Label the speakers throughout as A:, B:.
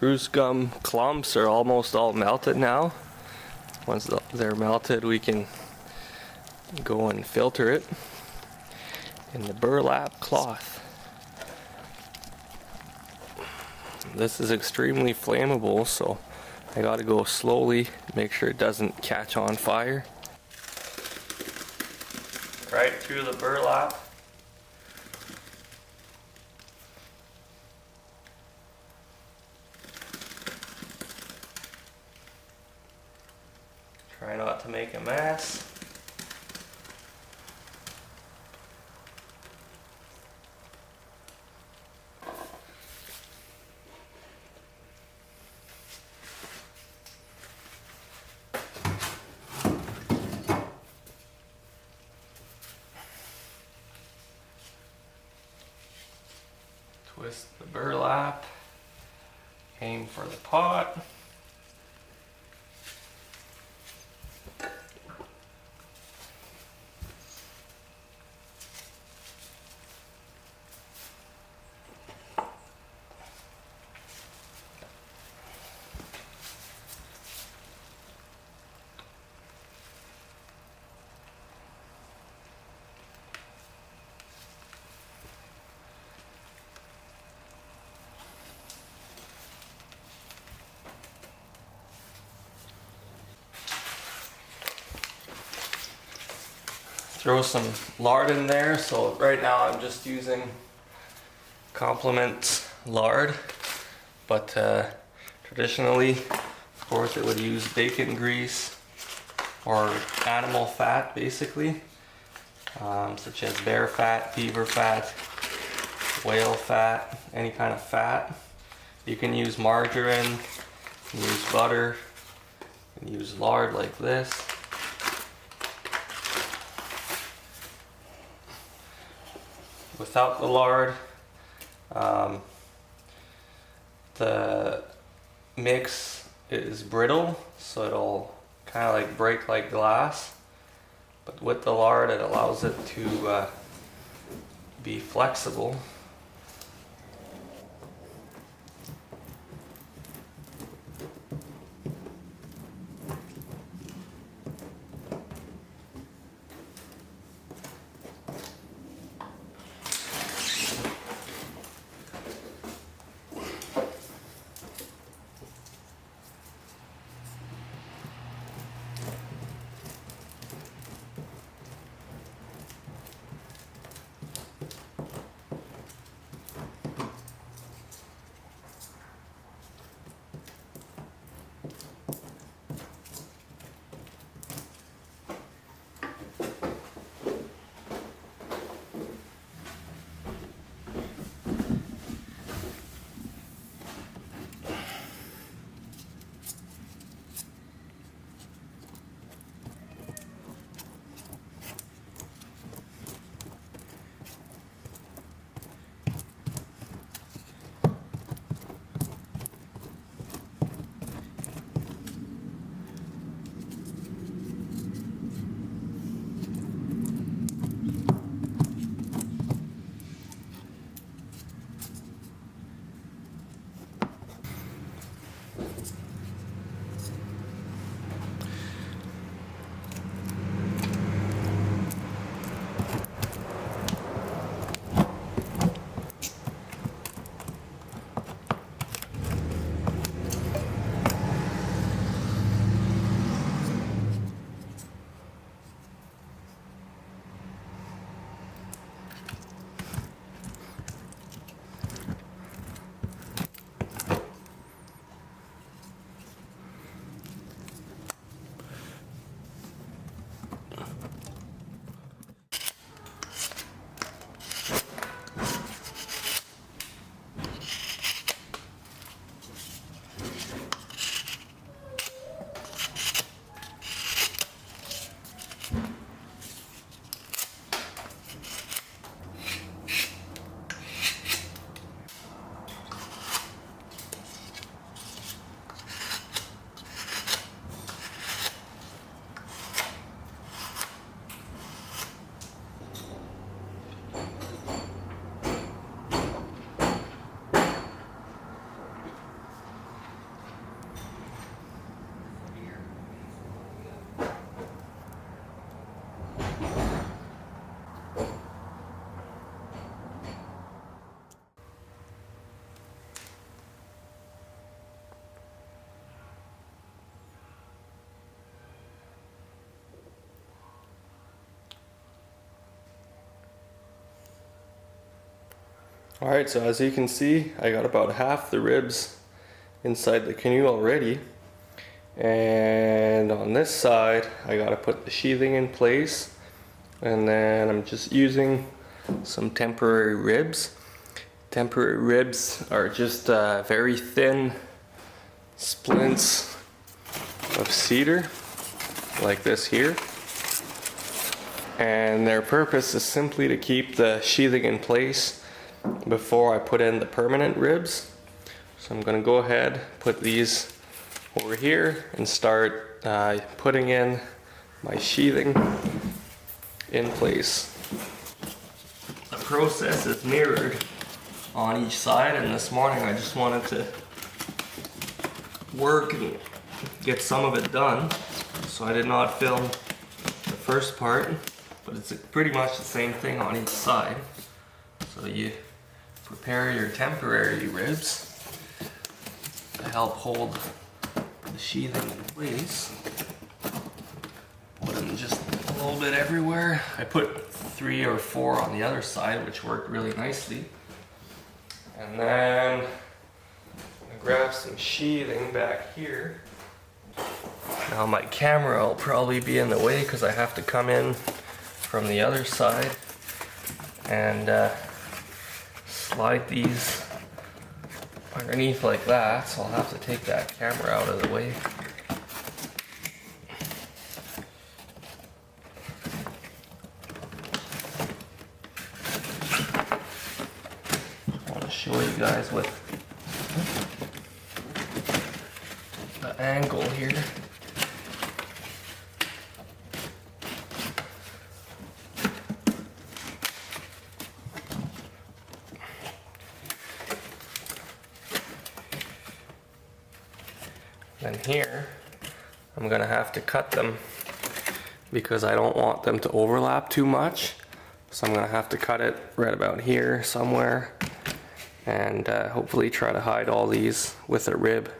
A: spruce gum clumps are almost all melted now. Once they're melted, we can go and filter it in the burlap cloth. This is extremely flammable, so I gotta go slowly, make sure it doesn't catch on fire. Right through the burlap. Try not to make a mess. Twist the burlap, aim for the pot. Throw some lard in there. So right now I'm just using Compliment lard, but traditionally, of course, it would use bacon grease or animal fat, basically, such as bear fat, beaver fat, whale fat, any kind of fat. You can use margarine, you can use butter, you can use lard like this. Without the lard, the mix is brittle, so it'll kind of like break like glass. But with the lard, it allows it to be flexible. Alright, so as you can see, I got about half the ribs inside the canoe already. And on this side, I gotta put the sheathing in place. And then I'm just using some temporary ribs. Temporary ribs are just very thin splints of cedar, like this here. And their purpose is simply to keep the sheathing in place before I put in the permanent ribs. So I'm gonna go ahead, put these over here and start putting in my sheathing in place. The process is mirrored on each side, and this morning I just wanted to work and get some of it done, so I did not film the first part, but it's pretty much the same thing on each side. So you prepare your temporary ribs to help hold the sheathing in place. Put them just a little bit everywhere. I put 3 or 4 on the other side, which worked really nicely. And then I grab some sheathing back here. Now my camera will probably be in the way because I have to come in from the other side and slide these underneath like that, so I'll have to take that camera out of the way. I want to show you guys with the angle here. Then here, I'm gonna have to cut them because I don't want them to overlap too much. So I'm gonna have to cut it right about here somewhere and hopefully try to hide all these with a rib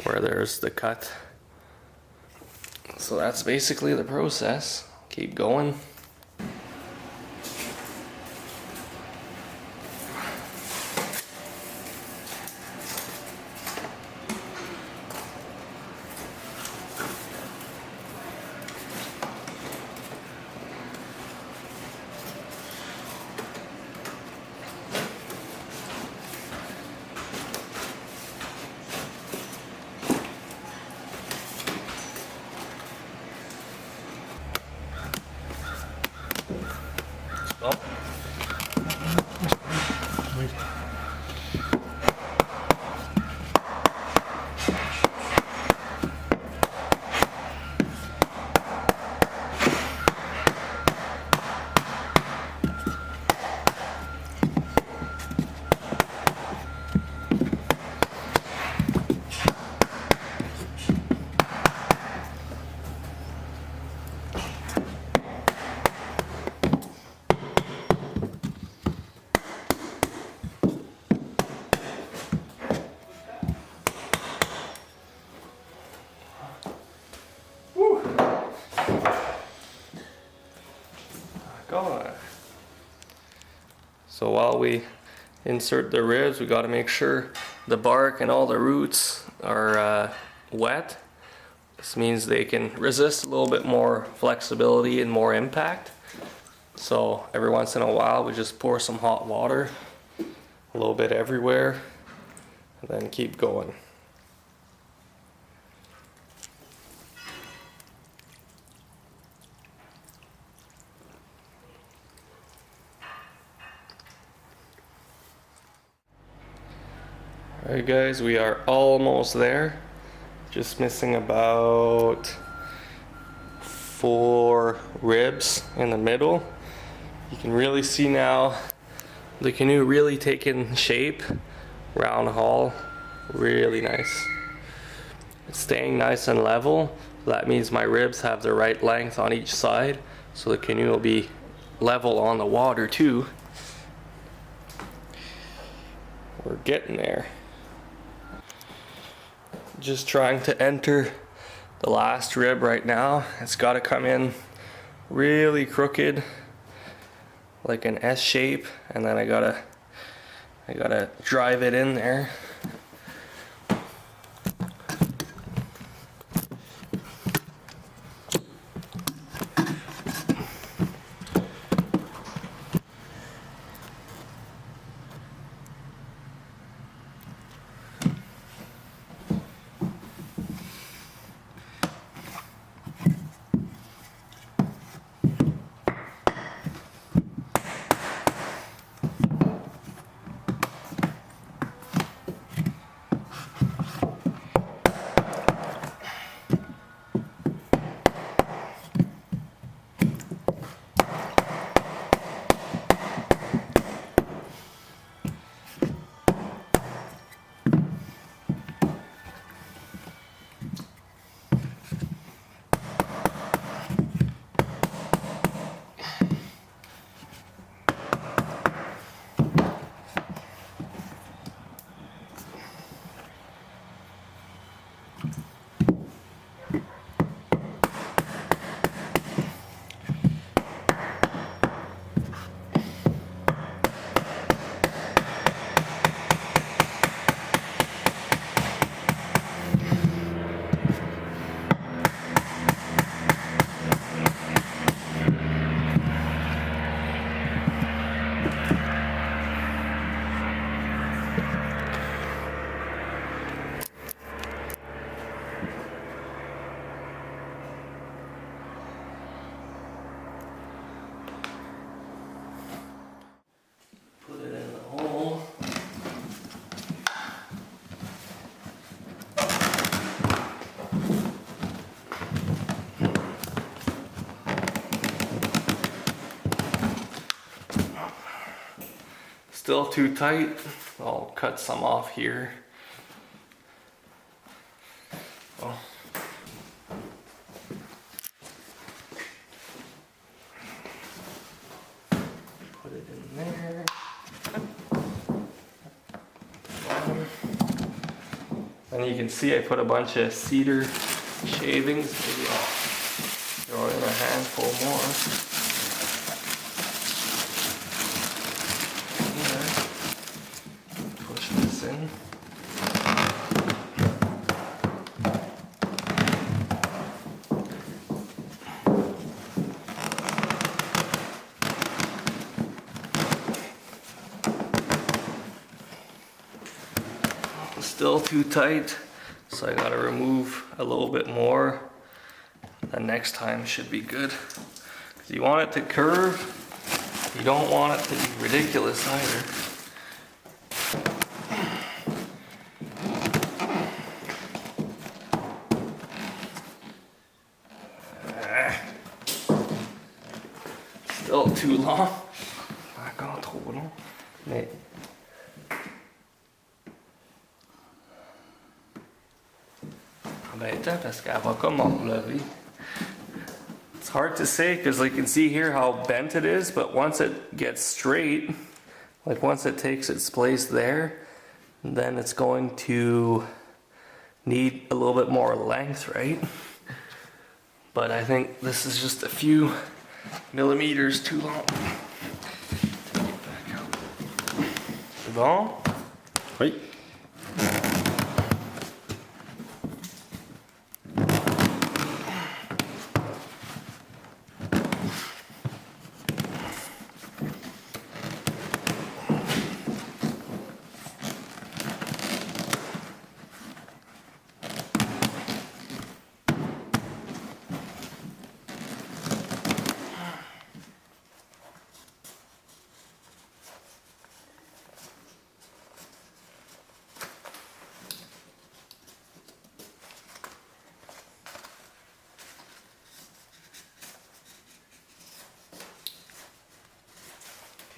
A: where there's the cut. So that's basically the process. Keep going. So while we insert the ribs, we got to make sure the bark and all the roots are wet. This means they can resist a little bit more flexibility and more impact. So every once in a while we just pour some hot water, a little bit everywhere, and then keep going. Alright guys, we are almost there. Just missing about 4 ribs in the middle. You can really see now the canoe really taking shape. Round hull, really nice. It's staying nice and level. That means my ribs have the right length on each side, so the canoe will be level on the water too. We're getting there. Just trying to enter the last rib right now. It's got to come in really crooked, like an S shape, and then I gotta I gotta drive it in there. Put it in the hole. Still too tight. I'll cut some off here. Oh. Put it in there. And you can see I put a bunch of cedar shavings. Maybe I'll throw in a handful more. Push this in. Still too tight, so I gotta remove a little bit more. The next time should be good. 'Cause you want it to curve, you don't want it to be ridiculous either. Still too long. Encore trop long. Mais embêtant parce qu'elle va comme enlever. It's hard to say because you can see here how bent it is, but once it gets straight, like once it takes its place there, then it's going to need a little bit more length, right? But I think this is just a few millimeters too long. C'est bon?
B: Oui.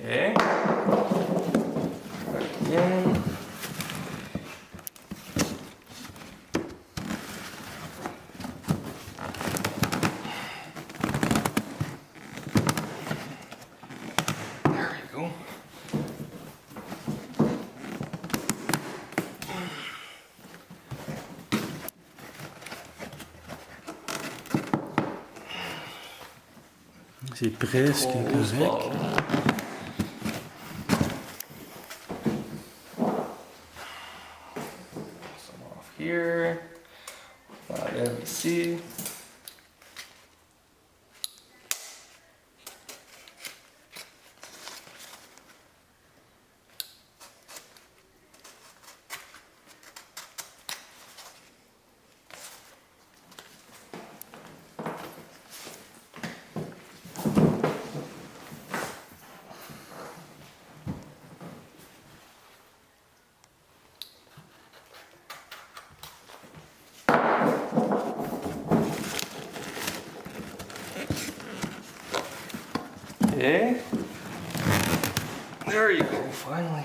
A: Okay. Again. There we go.
B: C'est presque correct.
A: Okay. There you go, finally.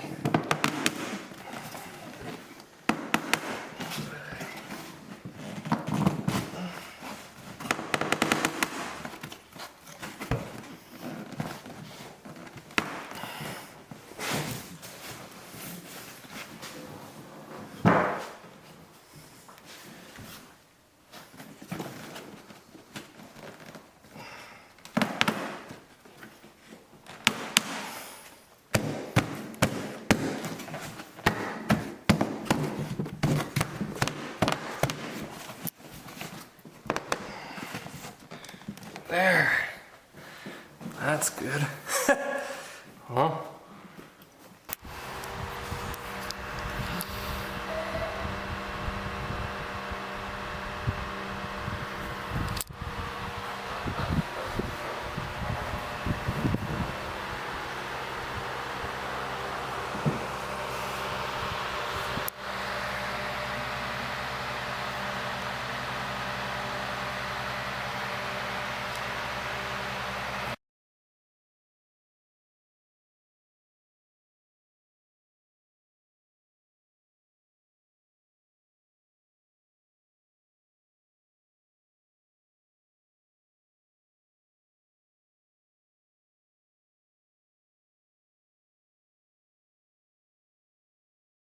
A: There. That's good. Well,